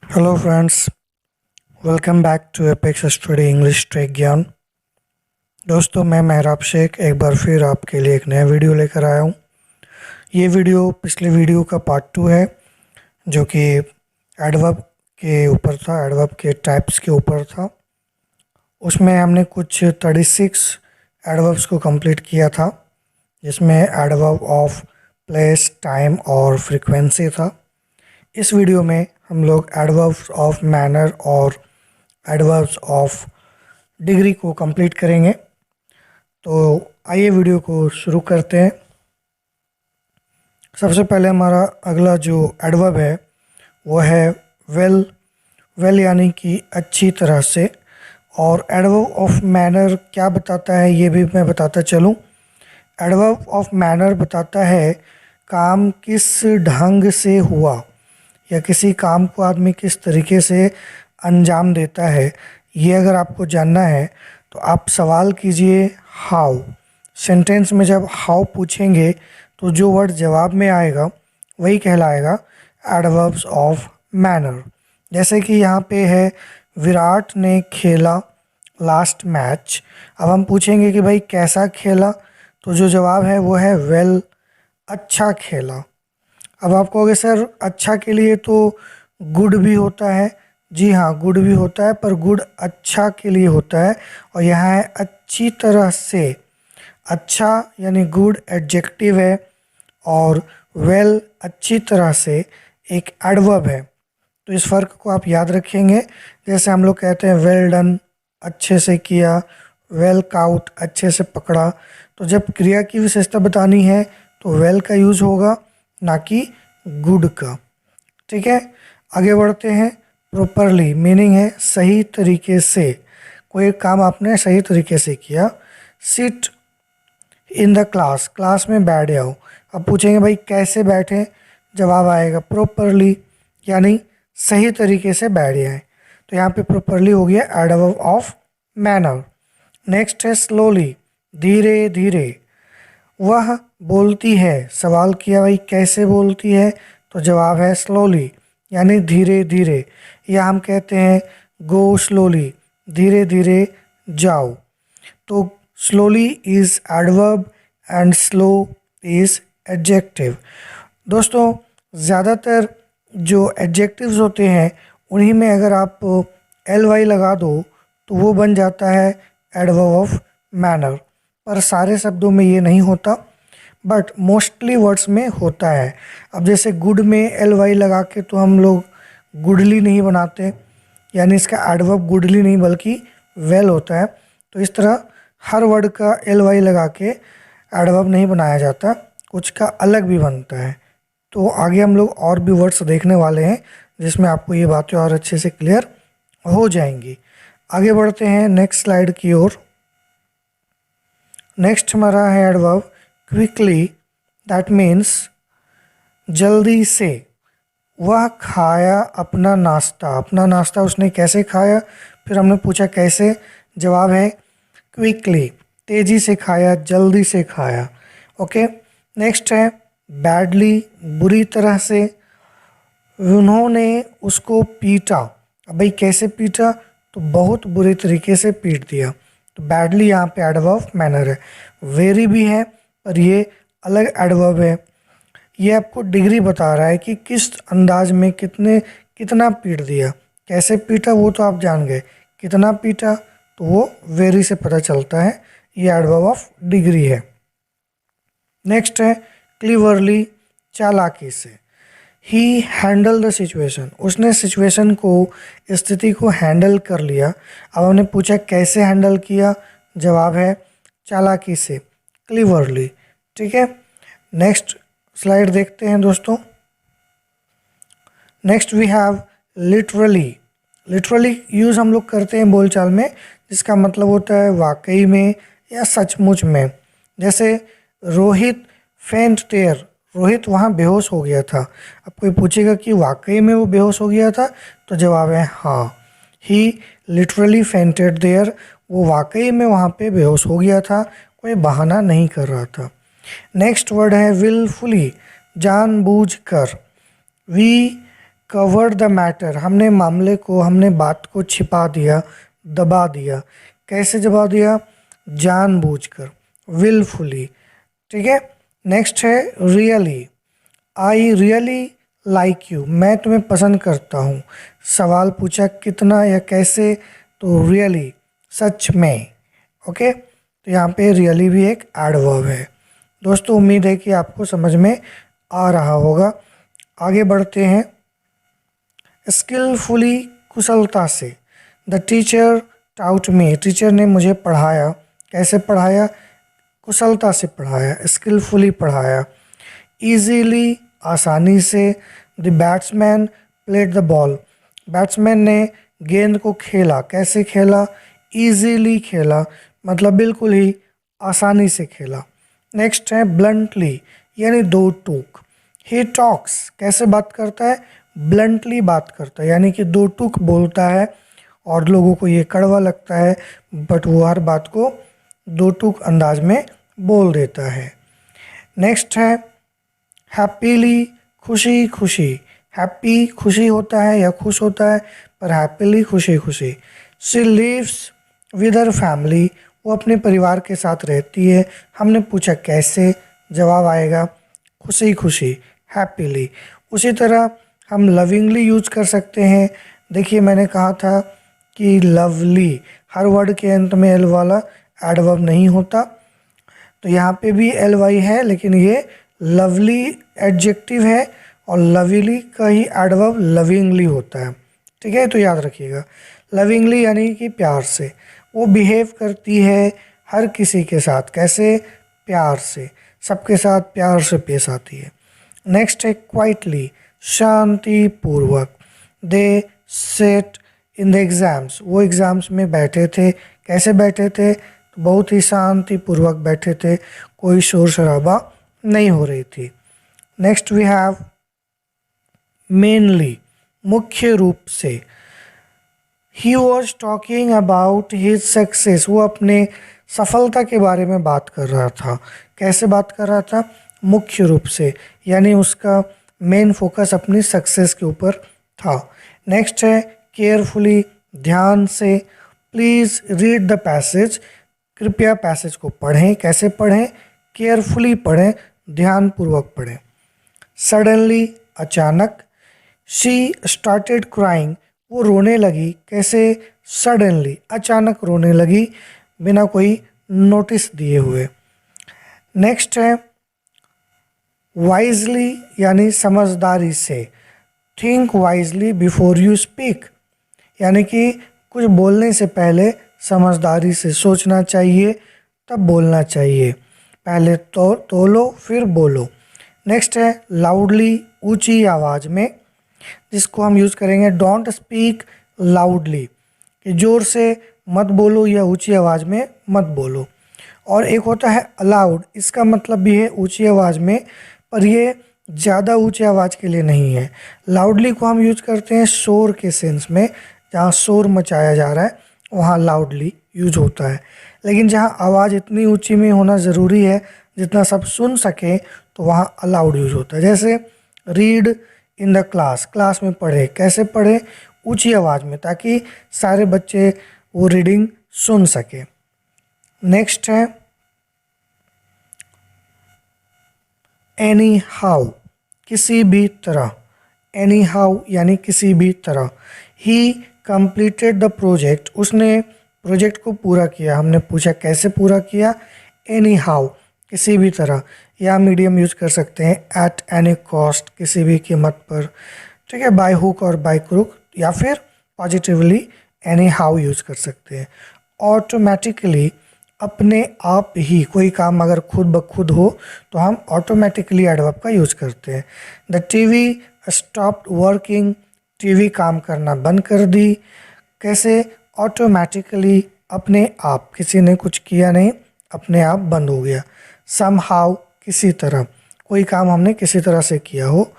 Hello friends, welcome back to Apex Study English Track Gyan. दोस्तों, मैं मेहराब शेख एक बार फिर आपके लिए एक नया वीडियो लेकर आया हूँ। ये वीडियो पिछले वीडियो का पार्ट 2 है, जो कि एडवर्ब के ऊपर था, एडवर्ब के टाइप्स के ऊपर था। उसमें हमने कुछ 36 एडवर्ब्स को कंप्लीट किया था, जिसमें एडवर्ब ऑफ प्लेस, टाइम और फ्रीक्वेंसी था। इस वीडियो में हम लोग एडवर्ब्स ऑफ मैनर और एडवर्ब्स ऑफ डिग्री को कंप्लीट करेंगे। तो आइए वीडियो को शुरू करते हैं। सबसे पहले हमारा अगला जो एडवर्ब है वो है वेल। वेल यानी कि अच्छी तरह से। और एडवर्ब ऑफ मैनर क्या बताता है ये भी मैं बताता चलूँ। एडवर्ब ऑफ मैनर बताता है काम किस ढंग से हुआ, या किसी काम को आदमी किस तरीके से अंजाम देता है। ये अगर आपको जानना है तो आप सवाल कीजिए हाउ। सेंटेंस में जब हाउ पूछेंगे तो जो वर्ड जवाब में आएगा वही कहलाएगा एडवर्ब्स ऑफ मैनर। जैसे कि यहाँ पे है विराट ने खेला लास्ट मैच। अब हम पूछेंगे कि भाई कैसा खेला, तो जो जवाब है वो है वेल, अच्छा खेला। अब आप कहोगे सर अच्छा के लिए तो गुड भी होता है। जी हाँ, गुड भी होता है, पर गुड अच्छा के लिए होता है, और यहाँ है अच्छी तरह से। अच्छा यानी गुड एडजेक्टिव है, और वेल अच्छी तरह से एक एडवर्ब है। तो इस फ़र्क को आप याद रखेंगे। जैसे हम लोग कहते हैं वेल डन, अच्छे से किया, वेल काउट, अच्छे से पकड़ा। तो जब क्रिया की विशेषता बतानी है तो वेल का यूज़ होगा, ना कि गुड का। ठीक है, आगे बढ़ते हैं। प्रॉपरली मीनिंग है सही तरीके से। कोई काम आपने सही तरीके से किया। Sit in the class, class में बैठ जाओ। अब पूछेंगे भाई कैसे बैठे, जवाब आएगा प्रॉपरली, यानी सही तरीके से बैठ जाए। तो यहाँ पे प्रॉपरली हो गया एडवर्ब ऑफ मैनर। नेक्स्ट है स्लोली, धीरे धीरे। वह बोलती है, सवाल किया भाई कैसे बोलती है, तो जवाब है स्लोली, यानी धीरे धीरे। या हम कहते हैं गो स्लोली, धीरे धीरे जाओ। तो slowly is adverb and slow is adjective. दोस्तों, ज़्यादातर जो एडजेक्टिव्स होते हैं उन्हीं में अगर आप एल वाई लगा दो तो वो बन जाता है एडवर्ब ऑफ मैनर। पर सारे शब्दों में ये नहीं होता, बट मोस्टली वर्ड्स में होता है। अब जैसे गुड में एल वाई लगा के तो हम लोग गुडली नहीं बनाते, यानी इसका एडवर्ब गुडली नहीं बल्कि वेल होता है। तो इस तरह हर वर्ड का एल वाई लगा के एडवर्ब नहीं बनाया जाता, कुछ का अलग भी बनता है। तो आगे हम लोग और भी वर्ड्स देखने वाले हैं, जिसमें आपको ये बातें और अच्छे से क्लियर हो जाएंगी। आगे बढ़ते हैं नेक्स्ट स्लाइड की ओर। नेक्स्ट हमारा है एडवर्ब क्विकली, दैट मीन्स जल्दी से। वह खाया अपना नाश्ता, अपना नाश्ता उसने कैसे खाया, फिर हमने पूछा कैसे, जवाब है क्विकली, तेज़ी से खाया, जल्दी से खाया। ओके, नेक्स्ट है बैडली, बुरी तरह से। उन्होंने उसको पीटा। अब भाई कैसे पीटा, तो बहुत बुरे तरीके से पीट दिया। तो बैडली यहाँ पे एडवर्ब ऑफ मैनर है। वेरी भी है, पर ये अलग एडवर्ब है। ये आपको डिग्री बता रहा है कि किस अंदाज में कितना पीट दिया। कैसे पीटा वो तो आप जान गए, कितना पीटा तो वो वेरी से पता चलता है। ये एडवर्ब ऑफ डिग्री है। नेक्स्ट है क्लीवरली, चालाकी से। ही हैंडल द सिचुएशन, उसने सिचुएशन को, स्थिति को हैंडल कर लिया। अब हमने पूछा कैसे हैंडल किया, जवाब है चालाकी से, क्लीवरली। ठीक है, नेक्स्ट स्लाइड देखते हैं दोस्तों। Next we have literally. Literally use हम लोग करते हैं बोलचाल में, जिसका मतलब होता है वाकई में या सचमुच में। जैसे रोहित फेंट देयर, रोहित वहाँ बेहोश हो गया था। अब कोई पूछेगा कि वाकई में वो बेहोश हो गया था, तो जवाब है हाँ, ही लिटरली फेंटेड देयर, वो वाकई में वहाँ पे बेहोश हो गया था, कोई बहाना नहीं कर रहा था। नेक्स्ट वर्ड है विलफुली, जानबूझकर। वी कवर्ड द मैटर, हमने मामले को, हमने बात को छिपा दिया, दबा दिया। कैसे दबा दिया? जानबूझकर, विलफुली। ठीक है। नेक्स्ट है really, I really like you, मैं तुम्हें पसंद करता हूँ। सवाल पूछा कितना या कैसे, तो रियली, सच में। ओके, तो यहाँ पे रियली भी एक एडवर्ब है। दोस्तों उम्मीद है कि आपको समझ में आ रहा होगा। आगे बढ़ते हैं। स्किलफुली, कुशलता से। The teacher taut me, teacher ने मुझे पढ़ाया। कैसे पढ़ाया? कुशलता से पढ़ाया, स्किलफुली पढ़ाया। ईजीली, आसानी से। The batsman played the ball, batsman ने गेंद को खेला। कैसे खेला? ईजीली खेला, मतलब बिल्कुल ही आसानी से खेला। नेक्स्ट है ब्लंटली, यानी दो टूक। ही टॉक्स, कैसे बात करता है? ब्लंटली बात करता है, यानी कि दो टूक बोलता है और लोगों को ये कड़वा लगता है, बट वो हर बात को दो टूक अंदाज में बोल देता है। नेक्स्ट है हैप्पीली, खुशी खुशी। हैप्पी खुशी होता है या खुश होता है, पर हैप्पीली खुशी खुशी। She lives with her family, वो अपने परिवार के साथ रहती है। हमने पूछा कैसे, जवाब आएगा खुशी खुशी, हैप्पीली। उसी तरह हम लविंगली यूज कर सकते हैं। देखिए मैंने कहा था कि लवली, हर वर्ड के अंत में एल वाला एडवर्ब नहीं होता, तो यहाँ पे भी एल वाई है, लेकिन ये लवली एडजेक्टिव है और लवली का ही एडवर्ब लविंगली होता है। ठीक है, तो याद रखिएगा। लविंगली यानी कि प्यार से। वो बिहेव करती है हर किसी के साथ। कैसे? प्यार से, सबके साथ प्यार से पेश आती है। नेक्स्ट है क्वाइटली, शांति पूर्वक। दे सेट इन द एग्ज़ाम्स, वो एग्ज़ाम्स में बैठे थे। कैसे बैठे थे? तो बहुत ही शांति पूर्वक बैठे थे, कोई शोर शराबा नहीं हो रही थी। नेक्स्ट वी हैव मेनली, मुख्य रूप से। He was talking about his success, वो अपने सफलता के बारे में बात कर रहा था। कैसे बात कर रहा था? मुख्य रूप से, यानी उसका मेन फोकस अपनी सक्सेस के ऊपर था। नेक्स्ट है केयरफुली, ध्यान से। प्लीज़ रीड द पैसेज, कृपया पैसेज को पढ़ें। कैसे पढ़ें? केयरफुली पढ़ें, ध्यानपूर्वक पढ़ें। सडनली, अचानक। शी स्टार्टेड क्राइंग, वो रोने लगी। कैसे? सडनली, अचानक रोने लगी, बिना कोई नोटिस दिए हुए। नेक्स्ट है वाइजली, यानी समझदारी से। Think wisely before you speak, यानी कि कुछ बोलने से पहले समझदारी से सोचना चाहिए, तब बोलना चाहिए। पहले तोलो फिर बोलो। नेक्स्ट है लाउडली, ऊंची आवाज़ में, जिसको हम यूज़ करेंगे डोंट स्पीक लाउडली, कि ज़ोर से मत बोलो या ऊंची आवाज़ में मत बोलो। और एक होता है अलाउड, इसका मतलब भी है ऊंची आवाज़ में, पर ये ज़्यादा ऊंची आवाज़ के लिए नहीं है। लाउडली को हम यूज़ करते हैं शोर के सेंस में, जहाँ शोर मचाया जा रहा है वहाँ लाउडली यूज होता है। लेकिन जहाँ आवाज़ इतनी ऊंची में होना ज़रूरी है जितना सब सुन सकें, तो वहाँ अलाउड यूज होता है। जैसे read in the class, class में पढ़े। कैसे पढ़े? ऊंची आवाज़ में, ताकि सारे बच्चे वो रीडिंग सुन सके। नेक्स्ट है एनी हाउ, किसी भी तरह। एनी हाउ यानी किसी भी तरह। ही कंप्लीटेड द प्रोजेक्ट, उसने प्रोजेक्ट को पूरा किया। हमने पूछा कैसे पूरा किया? एनी हाउ, किसी भी तरह। या मीडियम यूज कर सकते हैं एट एनी कॉस्ट, किसी भी कीमत पर। ठीक है, बाय हुक और बाय क्रुक, या फिर पॉजिटिवली एनी हाउ यूज कर सकते हैं। ऑटोमेटिकली, अपने आप ही। कोई काम अगर खुद ब खुद हो तो हम ऑटोमेटिकली एडवर्ब का यूज करते हैं। The TV stopped working, TV काम करना बंद कर दी। कैसे? ऑटोमेटिकली, अपने आप, किसी ने कुछ किया नहीं, अपने आप बंद हो गया। समहाउ, किसी तरह, कोई काम हमने किसी तरह से किया हो।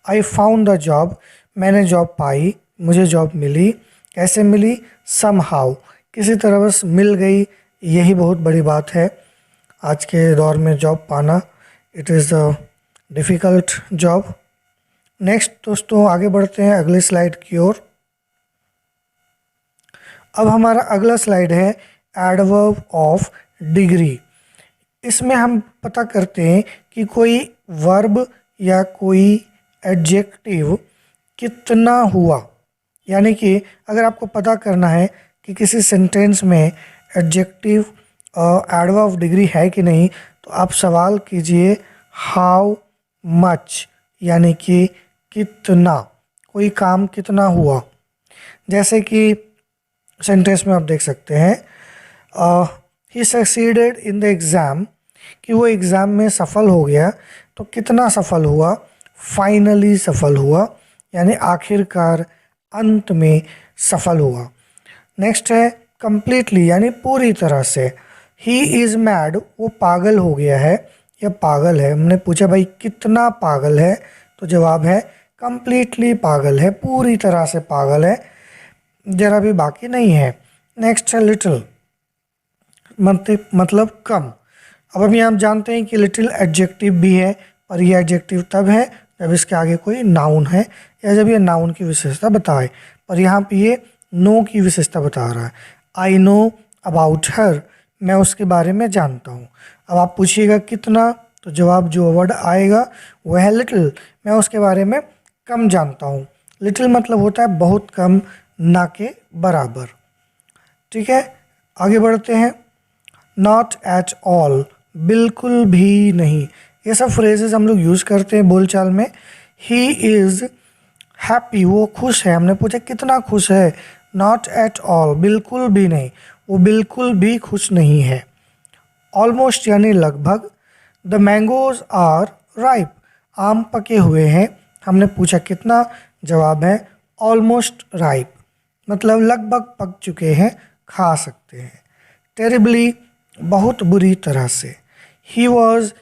आई फाउंड द जॉब, मैंने जॉब पाई, मुझे जॉब मिली। कैसे मिली? समहाउ, किसी तरह बस मिल गई। यही बहुत बड़ी बात है आज के दौर में, जॉब पाना। It is a difficult job, next दोस्तों आगे बढ़ते हैं अगले स्लाइड की ओर। अब हमारा अगला स्लाइड है एडवर्ब ऑफ डिग्री। इसमें हम पता करते हैं कि कोई वर्ब या कोई एडजेक्टिव कितना हुआ, यानी कि अगर आपको पता करना है कि किसी सेंटेंस में एडजेक्टिव एडवर्ब ऑफ डिग्री है कि नहीं, तो आप सवाल कीजिए हाउ मच, यानी कि कितना, कोई काम कितना हुआ। जैसे कि सेंटेंस में आप देख सकते हैं ही सक्सीडेड इन द एग्ज़ाम, कि वो एग्ज़ाम में सफल हो गया। तो कितना सफल हुआ? फाइनली सफल हुआ, यानी आखिरकार, अंत में सफल हुआ। नेक्स्ट है कंप्लीटली, यानी पूरी तरह से। ही इज़ मैड, वो पागल हो गया है या पागल है। हमने पूछा भाई कितना पागल है, तो जवाब है कंप्लीटली पागल है, पूरी तरह से पागल है, जरा भी बाकी नहीं है। नेक्स्ट है लिटिल, मतलब कम। अब हम यहाँ जानते हैं कि लिटिल एडजेक्टिव भी है, पर यह एडजेक्टिव तब है जब इसके आगे कोई नाउन है या जब ये नाउन की विशेषता बताए, पर यहाँ पे ये नो की विशेषता बता रहा है। आई नो अबाउट हर, मैं उसके बारे में जानता हूँ। अब आप पूछिएगा कितना, तो जवाब जो वर्ड आएगा वह है लिटिल, मैं उसके बारे में कम जानता हूँ। लिटिल मतलब होता है बहुत कम, ना के बराबर। ठीक है, आगे बढ़ते हैं। नॉट एट ऑल, बिल्कुल भी नहीं। ये सब फ्रेजेस हम लोग यूज़ करते हैं बोलचाल में। ही इज़ हैप्पी, वो खुश है। हमने पूछा कितना खुश है, नॉट एट ऑल, बिल्कुल भी नहीं, वो बिल्कुल भी खुश नहीं है। ऑलमोस्ट यानी लगभग। द मैंगोज आर राइप, आम पके हुए हैं। हमने पूछा कितना, जवाब है ऑलमोस्ट राइप, मतलब लगभग पक चुके हैं, खा सकते हैं। टेरिबली, बहुत बुरी तरह से। ही वॉज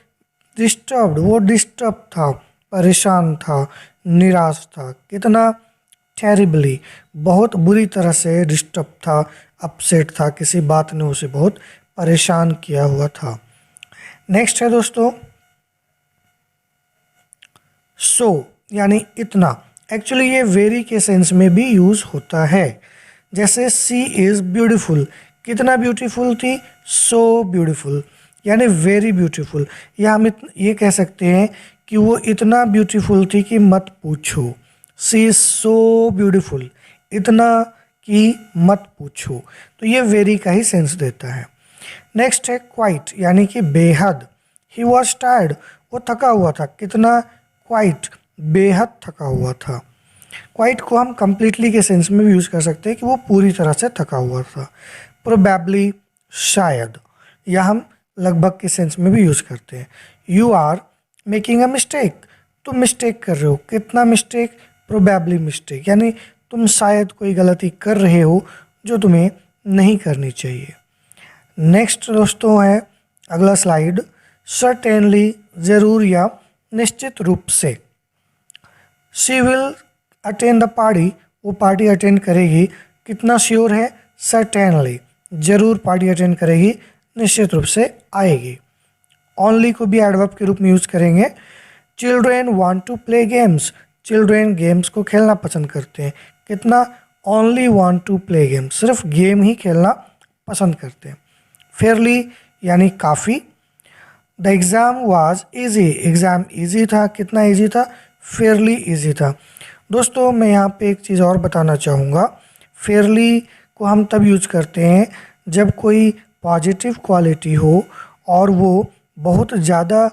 डिस्टर्ब्ड, वो डिस्टर्ब था, परेशान था, निराश था। कितना? टेरिबली, बहुत बुरी तरह से डिस्टर्ब था, अपसेट था, किसी बात ने उसे बहुत परेशान किया हुआ था। नेक्स्ट है दोस्तों सो, यानी इतना। एक्चुअली ये वेरी के सेंस में भी यूज़ होता है। जैसे सी इज़ ब्यूटीफुल, कितना ब्यूटीफुल थी, सो ब्यूटीफुल, यानी वेरी ब्यूटीफुल। या हम ये कह सकते हैं कि वो इतना ब्यूटीफुल थी कि मत पूछो। सी इज़ सो ब्यूटीफुल, इतना कि मत पूछो। तो ये वेरी का ही सेंस देता है। नेक्स्ट है क्वाइट, यानी कि बेहद। ही वॉज टायर्ड, वो थका हुआ था। कितना? क्वाइट, बेहद थका हुआ था। क्वाइट को हम कंप्लीटली के सेंस में भी यूज़ कर सकते हैं कि वो पूरी तरह से थका हुआ था। प्रोबेबली, शायद, या हम लगभग के सेंस में भी यूज़ करते हैं। You are making a mistake, तुम मिस्टेक कर रहे हो। कितना मिस्टेक? प्रोबेबली मिस्टेक, यानी तुम शायद कोई गलती कर रहे हो जो तुम्हें नहीं करनी चाहिए। नेक्स्ट दोस्तों है अगला स्लाइड, सर्टेनली, ज़रूर या निश्चित रूप से। She will attend the party, वो पार्टी अटेंड करेगी। कितना श्योर है? सर्टेनली, ज़रूर पार्टी अटेंड करेगी, निश्चित रूप से आएगी। ओनली को भी एडवर्ब के रूप में यूज़ करेंगे। Children want to play games, children games को खेलना पसंद करते हैं। कितना? Only want to play games, सिर्फ गेम ही खेलना पसंद करते हैं। फेयरली, यानी काफ़ी। The exam was easy, exam easy था। कितना ईजी था? फेयरली ईजी था। दोस्तों मैं यहाँ पे एक चीज़ और बताना चाहूँगा। फेयरली को हम तब यूज करते हैं जब कोई पॉजिटिव क्वालिटी हो और वो बहुत ज़्यादा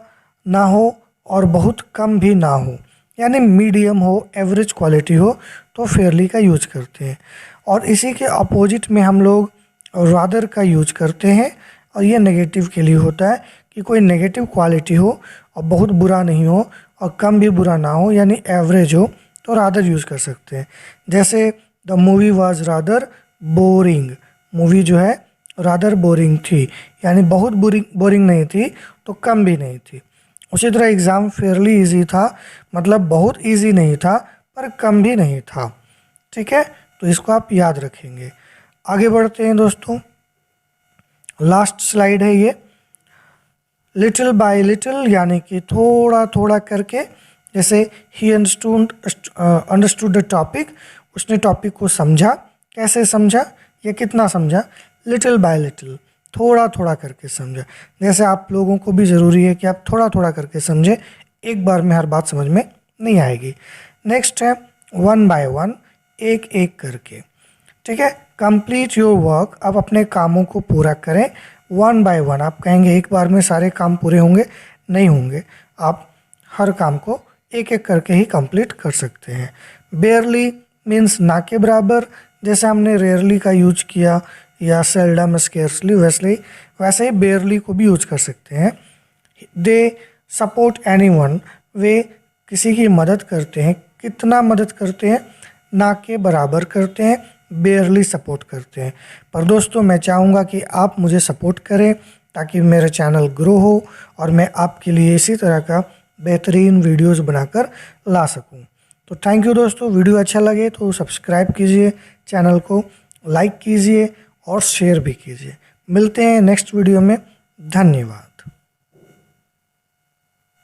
ना हो और बहुत कम भी ना हो, यानी मीडियम हो, एवरेज क्वालिटी हो, तो फेयरली का यूज करते हैं। और इसी के अपोजिट में हम लोग रादर का यूज करते हैं, और ये नेगेटिव के लिए होता है कि कोई नेगेटिव क्वालिटी हो और बहुत बुरा नहीं हो और कम भी बुरा ना हो, यानी एवरेज हो, तो रादर यूज़ कर सकते हैं। जैसे the movie was rather boring, movie जो है रादर बोरिंग थी, यानी बहुत बोरिंग नहीं थी तो कम भी नहीं थी। उसी तरह एग्ज़ाम फेयरली इजी था, मतलब बहुत इजी नहीं था पर कम भी नहीं था। ठीक है, तो इसको आप याद रखेंगे। आगे बढ़ते हैं दोस्तों, लास्ट स्लाइड है ये। लिटिल बाय लिटिल, यानी कि थोड़ा थोड़ा करके जैसे ही अंडरस्टूड द टॉपिक, उसने टॉपिक को समझा। कैसे समझा या कितना समझा? लिटिल बाय लिटिल, थोड़ा थोड़ा करके समझा। जैसे आप लोगों को भी ज़रूरी है कि आप थोड़ा थोड़ा करके समझें, एक बार में हर बात समझ में नहीं आएगी। नेक्स्ट है वन बाय वन, एक एक करके। ठीक है, कंप्लीट योर वर्क, आप अपने कामों को पूरा करें। वन बाय वन, आप कहेंगे एक बार में सारे काम पूरे होंगे, नहीं होंगे। आप हर काम को एक एक करके ही कंप्लीट कर सकते हैं। बेयरली मीन्स ना के बराबर, जैसे हमने रेयरली का यूज किया या सेल्डम स्केर्सली, वैसे ही बेयरली को भी यूज कर सकते हैं। दे सपोर्ट एनीवन, वे किसी की मदद करते हैं। कितना मदद करते हैं? ना के बराबर करते हैं, बेयरली सपोर्ट करते हैं। पर दोस्तों मैं चाहूँगा कि आप मुझे सपोर्ट करें ताकि मेरा चैनल ग्रो हो और मैं आपके लिए इसी तरह का बेहतरीन वीडियोस बनाकर ला सकूं। तो थैंक यू दोस्तों, वीडियो अच्छा लगे तो सब्सक्राइब कीजिए, चैनल को लाइक कीजिए और शेयर भी कीजिए। मिलते हैं नेक्स्ट वीडियो में। धन्यवाद।